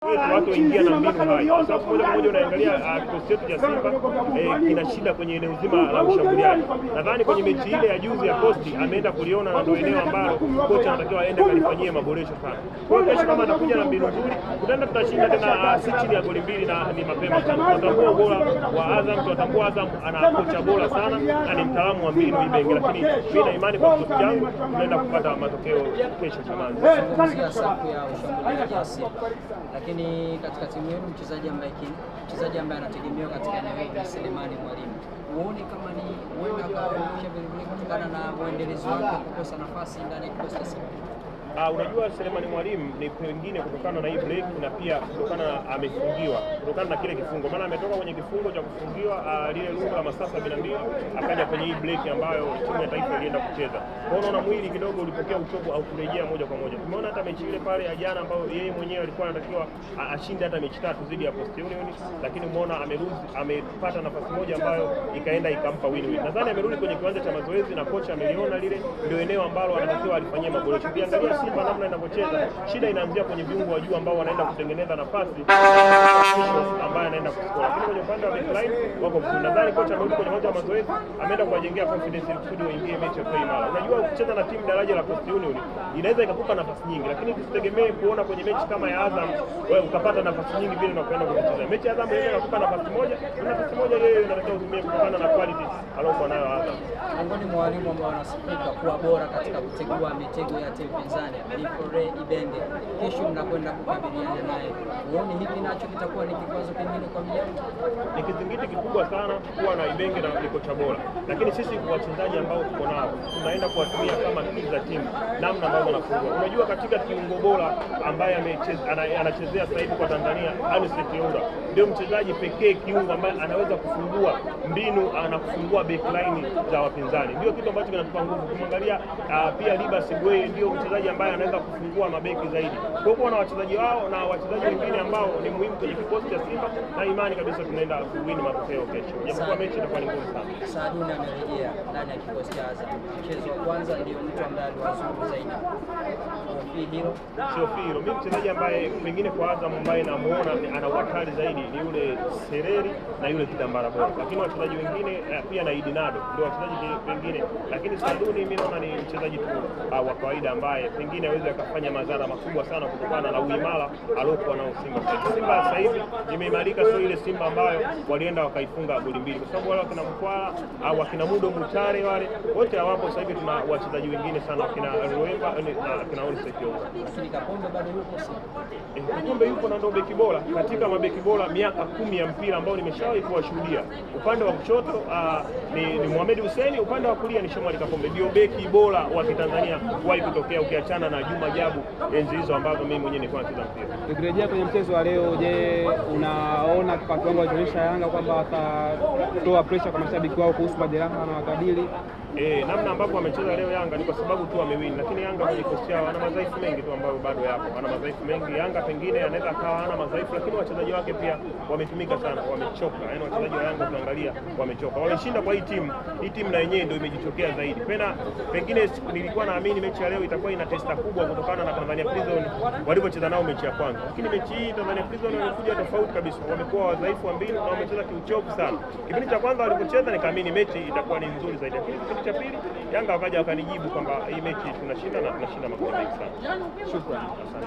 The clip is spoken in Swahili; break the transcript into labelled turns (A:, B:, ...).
A: Watu waingia na mbinu hai, kwa sababu moja kwa moja unaangalia kikosi chetu cha Simba kina shida kwenye eneo zima la ushambuliaji. Nadhani kwenye mechi ile ya juzi ya Coast ameenda kuliona na ndio eneo ambalo kocha anatakiwa aende kalifanyie maboresho sana. Kwa hiyo kesho kama atakuja na mbinu nzuri, tutaenda tutashinda tena, si chini ya goli mbili, na ni mapema sana. Tunatambua ubora wa Azam, tunatambua Azam ana kocha bora sana na ni mtaalamu wa mbinu Ibenge, lakini mimi na imani kwa kikosi changu tunaenda kupata matokeo kesho Chamazi.
B: Safu ya ushambuliaji wa Simba, lakini katika timu yenu mchezaji ambaye anategemewa katika eneo hili ni Selemani Mwalimu. Uone kama ni huenda akaonyesha vile kutokana na muendelezo wake kukosa nafasi ndani ya kikosi cha Simba.
A: Unajua Selemani Mwalimu ni pengine kutokana na hii break na pia kutokana na amefungiwa, kutokana na kile kifungo, maana ametoka kwenye kifungo cha kufungiwa lile lungu la masaa 72 akaja kwenye hii break ambayo timu ya taifa ilienda kucheza. Kwa hiyo unaona mwili kidogo ulipokea uchovu au kurejea moja kwa moja. Tumeona hata mechi ile pale ya jana ambayo yeye mwenyewe alikuwa anatakiwa ashinde hata mechi 3 dhidi ya Coast Union, lakini umeona amepata nafasi moja ambayo ikaenda ikampa win-win. Nadhani amerudi kwenye kiwanja cha mazoezi na kocha ameliona lile ndio eneo ambalo anatakiwa alifanyie maboresho. Ukiangalia Simba namna inavyocheza, shida inaanzia kwenye viungo wa juu ambao wanaenda kutengeneza nafasi ambaye anaenda kuskoa. Lakini kwenye upande wa backline wako vizuri. Nadhani kocha amerudi kwenye uwanja wa mazoezi, ameenda kuwajengea confidence ili kusudi waingie mechi ya imara. Unajua kucheza na timu daraja la Coast Union inaweza ikakupa nafasi nyingi, lakini usitegemee kuona kwenye mechi kama ya Azam wewe ukapata nafasi nyingi vile na kwenda kucheza. Mechi ya Azam inaweza kukupa nafasi moja yeye unataka utumie kutokana na quality aliyokuwa nayo Azam.
B: Miongoni mwa walimu ambao wanasifika kuwa bora katika kutegua mitego ya timu pinzani ni Fore Ibenge. Kesho mnakwenda kukabiliana naye. Uone hiki nacho kitakuwa ni kikwazo kingine kwa mjani?
A: Ni kizingiti kikubwa sana kuwa na Ibenge na ni kocha bora, lakini sisi wachezaji ambao tuko nao tunaenda kuwatumia kama kitu za timu, namna ambavyo wanafungua. Unajua katika kiungo bora ambaye anachezea sasa hivi kwa Tanzania, Anisef Yaura ndio mchezaji pekee kiungo ambaye anaweza kufungua mbinu na kufungua backline za wapinzani. Ndio kitu ambacho kinatupa nguvu. Kumwangalia pia Liba Sigwe ndio mchezaji ambaye anaweza kufungua mabeki zaidi. Kwa hiyo na wachezaji wao na wachezaji wengine ambao ni muhimu kwenye kikosi cha Simba, na imani kabisa tunaenda kuwin matokeo kesho. Japokuwa mechi itakuwa ni ngumu sana.
B: Saaduni amerejea ndani ya kikosi cha Azam. Mchezo wa kwanza ndio mtu ambaye aliwazuru zaidi.
A: Sio Firo. Mimi mchezaji ambaye pengine kwa Azam ambaye namuona ana hatari zaidi ni yule Sereri na yule Kidambara bora. Lakini wachezaji wengine pia na Idinado ndio wachezaji wengine, lakini Saaduni mimi naona ni mchezaji tu wa kawaida ambaye pengine aweze akafanya madhara makubwa sana kutokana na uimara aliokuwa nao Simba. Simba sasa hivi imeimarika, sio ile Simba ambayo walienda wakaifunga goli mbili, kwa sababu wale wakina Mkwala au wakina Mudo Mutare wale wote hawapo. Sasa hivi tuna wachezaji wengine sana wakina Ruemba na wakina Olise Kiongo.
B: Lakini Kapombe bado yupo Simba.
A: Kapombe yupo na ndio beki bora katika mabeki bora miaka 10 ya mpira ambao nimeshawahi kuwashuhudia. Upande wa kushoto ni Mohamed Hussein, upande wa kulia ni Shomari Kapombe. Ndio beki bora wa Kitanzania kuwahi kutokea, ukiachana na Juma Jabu enzi hizo ambazo mimi mwenyewe nilikuwa nacheza mpira.
C: Tukirejea kwenye mchezo wa leo, je, unaona kwa kiwango alichoonyesha Yanga kwamba watatoa pressure kwa mashabiki wao kuhusu majeraha na wakabili?
A: Namna ambapo wamecheza leo Yanga ni kwa sababu tu wamewin, lakini Yanga kwenye kosi yao ana madhaifu mengi tu ambayo bado yapo. Ana madhaifu mengi. Yanga pengine anaweza akawa hana madhaifu, lakini wachezaji wake pia wametumika sana, wamechoka. Yaani wachezaji wa Yanga ukiangalia wamechoka. Wameshinda kwa hii timu na yenyewe ndio imejitokea zaidi. Pengine nilikuwa naamini mechi ya leo itakuwa ina testa kubwa kutokana na Tanzania Prison walivyocheza nao mechi ya kwanza. Lakini mechi hii Tanzania Prison walikuja tofauti kabisa. Wamekuwa wadhaifu wa mbinu na wamecheza kiuchovu sana. Kipindi cha kwanza walipocheza nikaamini mechi itakuwa ni nzuri zaidi. Kipindi cha pili Yanga wakaja wakanijibu kwamba hii mechi tunashinda na tunashinda magoli mengi sana.
C: Shukrani.
A: Asante.